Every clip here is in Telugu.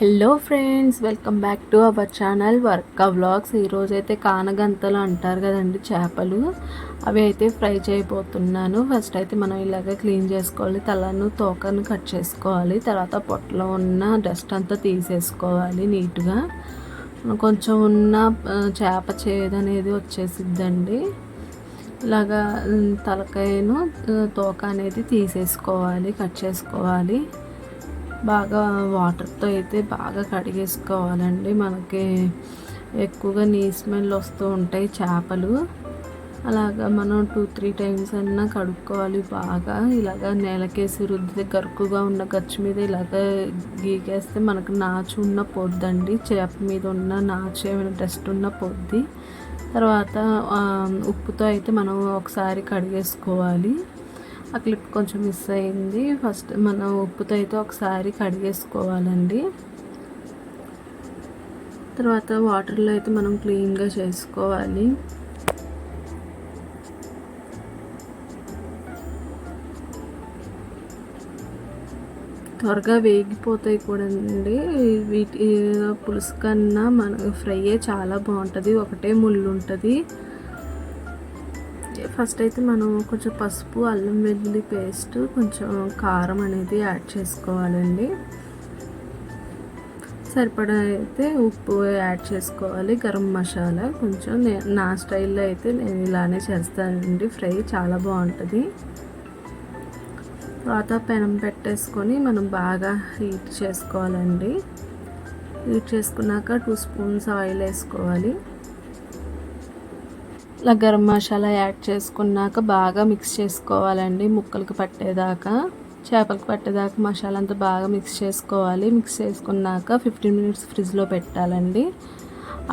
Hello friends, welcome back to our channel వర్క వ్లాగ్స్. ఈరోజైతే కానగంతలు అంటారు కదండి చేపలు, అవి అయితే ఫ్రై చేయబోతున్నాను. ఫస్ట్ అయితే మనం ఇలాగ క్లీన్ చేసుకోవాలి. తలను తోకను కట్ చేసుకోవాలి. తర్వాత పొట్టలో ఉన్న డస్ట్ అంతా తీసేసుకోవాలి నీట్గా. కొంచెం ఉన్న చేప చేదు అనేది వచ్చేసిద్దండి. ఇలాగా తలకాయను తోక అనేది తీసేసుకోవాలి, కట్ చేసుకోవాలి. బాగా వాటర్తో అయితే బాగా కడిగేసుకోవాలండి. మనకి ఎక్కువగా నీ స్మెల్ వస్తూ ఉంటాయి చేపలు. అలాగా మనం 2-3 టైమ్స్ అన్నా కడుక్కోవాలి బాగా. ఇలాగ నేలకేసి రుద్దితే గరుకుగా ఉన్న గచ్చు మీద ఇలాగ గీకేస్తే మనకు నాచు ఉన్న పొద్దండి. చేప మీద ఉన్న నాచు ఏమైనా డస్ట్ ఉన్న పొద్ది. తర్వాత ఉప్పుతో అయితే మనం ఒకసారి కడిగేసుకోవాలి. ఆ క్లిప్ కొంచెం మిస్ అయింది. ఫస్ట్ మనం ఉప్పుతో అయితే ఒకసారి కడిగేసుకోవాలండి. తర్వాత వాటర్లో అయితే మనం క్లీన్గా చేసుకోవాలి. త్వరగా వేగిపోతాయి కూడా అండి. వీటి పులుసు కన్నా మన ఫ్రైయే చాలా బాగుంటుంది. ఒకటే ముళ్ళు ఉంటుంది. ఫస్ట్ అయితే మనం కొంచెం పసుపు, అల్లం వెల్లుల్లి పేస్ట్, కొంచెం కారం అనేది యాడ్ చేసుకోవాలండి. సరిపడా అయితే ఉప్పు యాడ్ చేసుకోవాలి. గరం మసాలా కొంచెం నా స్టైల్లో అయితే నేను ఇలానే చేస్తానండి. ఫ్రై చాలా బాగుంటుంది. తర్వాత పెనం పెట్టేసుకొని మనం బాగా హీట్ చేసుకోవాలండి. హీట్ చేసుకున్నాక 2 స్పూన్స్ ఆయిల్ వేసుకోవాలి. ఇలా గరం మసాలా యాడ్ చేసుకున్నాక బాగా మిక్స్ చేసుకోవాలండి. ముక్కలకి పట్టేదాకా, చేపలకు పట్టేదాకా మసాలా అంతా బాగా మిక్స్ చేసుకోవాలి. మిక్స్ చేసుకున్నాక 15 మినిట్స్ ఫ్రిడ్జ్లో పెట్టాలండి.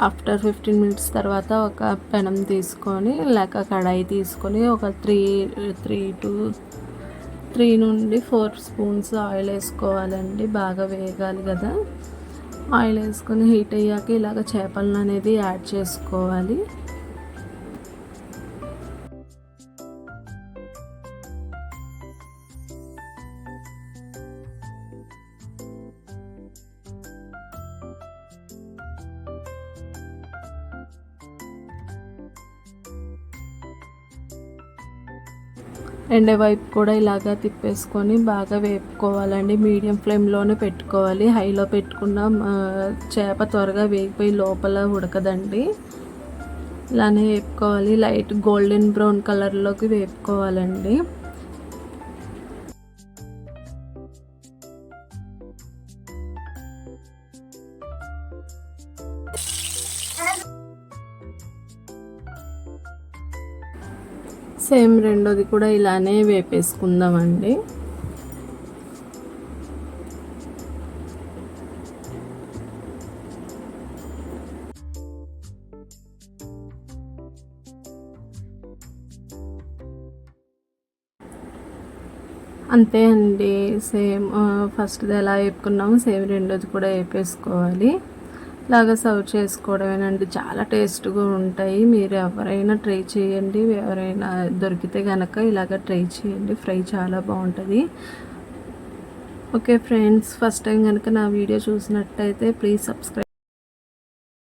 ఆఫ్టర్ 15 మినిట్స్ తర్వాత ఒక పెనం తీసుకొని లేక కడాయి తీసుకొని ఒక 3 నుండి 4 స్పూన్స్ ఆయిల్ వేసుకోవాలండి. బాగా వేగాలి కదా. ఆయిల్ వేసుకొని హీట్ అయ్యాక ఇలాగ చేపలను అనేది యాడ్ చేసుకోవాలి. రెండో వైపు కూడా ఇలాగా తిప్పేసుకొని బాగా వేపుకోవాలండి. మీడియం ఫ్లేమ్లోనే పెట్టుకోవాలి. హైలో పెట్టుకున్న చేప త్వరగా వేగిపోయి లోపల ఉడకదండి. ఇలానే వేపుకోవాలి. లైట్ గోల్డెన్ బ్రౌన్ కలర్లోకి వేపుకోవాలండి. సేమ్ రెండోది కూడా ఇలానే వేపేసుకుందామండి. అంతే అండి. సేమ్ ఫస్ట్ది ఎలా వేపుకున్నామో సేమ్ రెండోది కూడా వేపేసుకోవాలి. ఇలాగా సర్వ్ చేసుకోవడమేనండి. చాలా టేస్ట్గా ఉంటాయి. మీరు ఎవరైనా ట్రై చేయండి. ఎవరైనా దొరికితే కనుక ఇలాగ ట్రై చేయండి. ఫ్రై చాలా బాగుంటుంది. ఓకే ఫ్రెండ్స్, ఫస్ట్ టైం కనుక నా వీడియో చూసినట్టయితే ప్లీజ్ సబ్స్క్రైబ్.